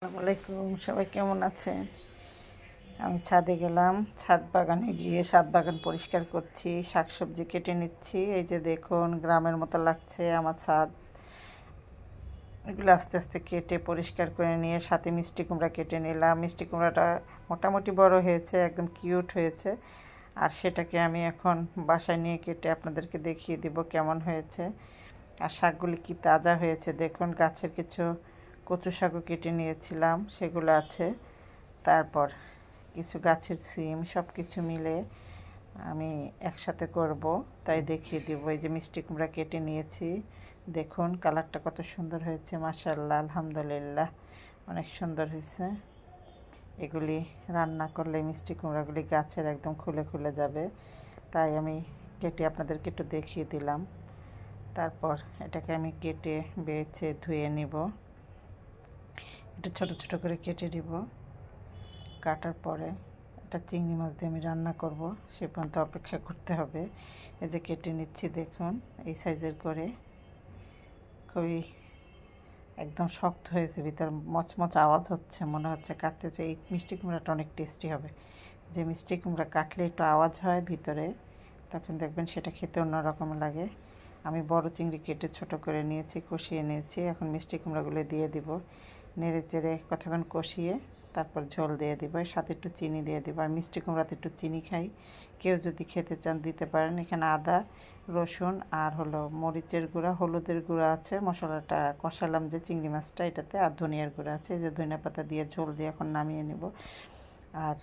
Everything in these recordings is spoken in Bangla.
আসসালামু আলাইকুম, সবাই কেমন আছেন? আমি ছাদে গেলাম। ছাদ বাগানে গিয়ে ছাদ বাগান পরিষ্কার করছি, শাকসবজি কেটে নিচ্ছি। এই যে দেখুন, গ্রামের মতো লাগছে আমার ছাদ। এগুলো আস্তে আস্তে কেটে পরিষ্কার করে নিয়ে সাথে মিষ্টি কুমড়া কেটে নিলাম। মিষ্টি কুমড়াটা মোটামুটি বড় হয়েছে, একদম কিউট হয়েছে। আর সেটাকে আমি এখন বাসায় নিয়ে কেটে আপনাদেরকে দেখিয়ে দিব কেমন হয়েছে। আর শাকগুলি কি তাজা হয়েছে দেখুন। গাছের কিছু কচু শাকও কেটে নিয়েছিলাম, সেগুলো আছে। তারপর কিছু গাছের সিম, সব কিছু মিলে আমি একসাথে করব, তাই দেখিয়ে দিব। এই যে মিষ্টি কুমড়া কেটে নিয়েছি, দেখুন কালারটা কত সুন্দর হয়েছে, মাশাআল্লাহ, আলহামদুলিল্লাহ, অনেক সুন্দর হয়েছে। এগুলি রান্না করলে মিষ্টি কুমড়াগুলি গাছের একদম খুলে খুলে যাবে, তাই আমি কেটে আপনাদেরকে একটু দেখিয়ে দিলাম। তারপর এটাকে আমি কেটে বেছে ধুয়ে নিব, একটু ছোট ছোট করে কেটে নিব। কাটার পরে এটা চিংড়ি মাছ দিয়ে আমি রান্না করব, সে পর্যন্ত অপেক্ষা করতে হবে। এই যে কেটে নিচ্ছি, দেখুন এই সাইজের করে। খুবই একদম শক্ত হয়েছে, ভিতর মচমচ আওয়াজ হচ্ছে, মনে হচ্ছে কাটতেছে। এই মিষ্টি কুমড়াটা অনেক টেস্টি হবে। যে মিষ্টি কুমড়া কাটলে একটু আওয়াজ হয় ভিতরে, তখন দেখবেন সেটা খেতে অন্যরকম লাগে। আমি বড় চিংড়ি কেটে ছোট করে নিয়েছি, কষিয়ে নিয়েছি। এখন মিষ্টি কুমড়াগুলো দিয়ে দিব, নেড়ে চেড়ে কতক্ষণ কষিয়ে তারপর ঝোল দিয়ে দিব, সাথে একটু চিনি দিয়ে দিব। আর মিষ্টি কুমড়াতে একটু চিনি খাই, কেউ যদি খেতে চান দিতে পারেন। এখানে আদা, রসুন আর হলো মরিচের গুঁড়া, হলুদের গুঁড়া আছে, মশলাটা কষালাম যে চিংড়ি মাছটা এটাতে, আর ধনিয়ার গুঁড়া আছে। যে ধনিয়া পাতা দিয়ে ঝোল দিয়ে এখন নামিয়ে নেব। আর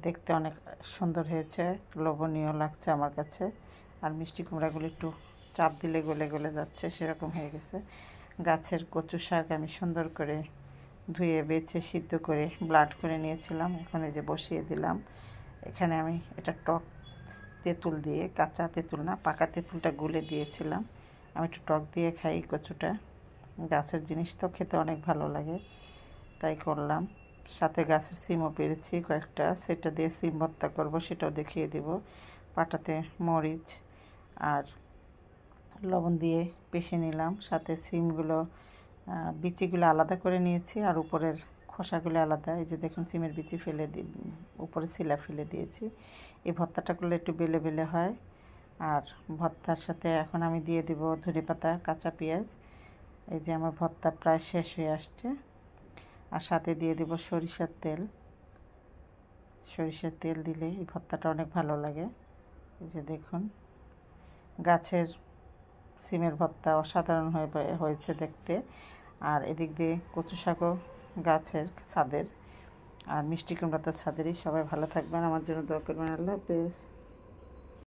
দেখতে অনেক সুন্দর হয়েছে, লোভনীয় লাগছে আমার কাছে। আর মিষ্টি কুমড়াগুলো একটু চাপ দিলে গলে গলে যাচ্ছে, সেরকম হয়ে গেছে। গাছের কচু শাক আমি সুন্দর করে ধুয়ে বেছে সিদ্ধ করে ব্লাড করে নিয়েছিলাম, এখন এই যে বসিয়ে দিলাম। এখানে আমি এটা টক তেঁতুল দিয়ে, কাঁচা তেঁতুল না, পাকা তেঁতুলটা গুলে দিয়েছিলাম। আমি একটু টক দিয়ে খাই কচুটা, গাছের জিনিস তো খেতে অনেক ভালো লাগে, তাই করলাম। সাথে গাছের সিমও পেরেছি কয়েকটা, সেটা দিয়ে সিম ভর্তা করব, সেটাও দেখিয়ে দেব। পাটাতে মরিচ আর লবণ দিয়ে পিষে নিলাম, সাথে সিমগুলো বিচিগুলো আলাদা করে নিয়েছি, আর উপরের খোসাগুলো আলাদা। এই যে দেখুন, সিমের বিচি ফেলে উপরে শিলা ফেলে দিয়েছি। এই ভর্তাটা করলে একটু বেলে বেলে হয়। আর ভর্তার সাথে এখন আমি দিয়ে দিব ধনেপাতা, কাঁচা পেঁয়াজ। এই যে আমার ভর্তা প্রায় শেষ হয়ে আসছে। আর সাথে দিয়ে দিব সরিষার তেল। সরিষার তেল দিলে এই ভর্তাটা অনেক ভালো লাগে। এই যে দেখুন, গাছের সিমের ভর্তা অসাধারণ হয়েছে দেখতে। আর এদিক দিয়ে কচু শাকও গাছের ছাদের, আর মিষ্টি কুমড়া তো ছাদেরই। সবাই ভালো থাকবেন, আমার জন্য দোয়া করবেন। আল্লাহ হাফেজ।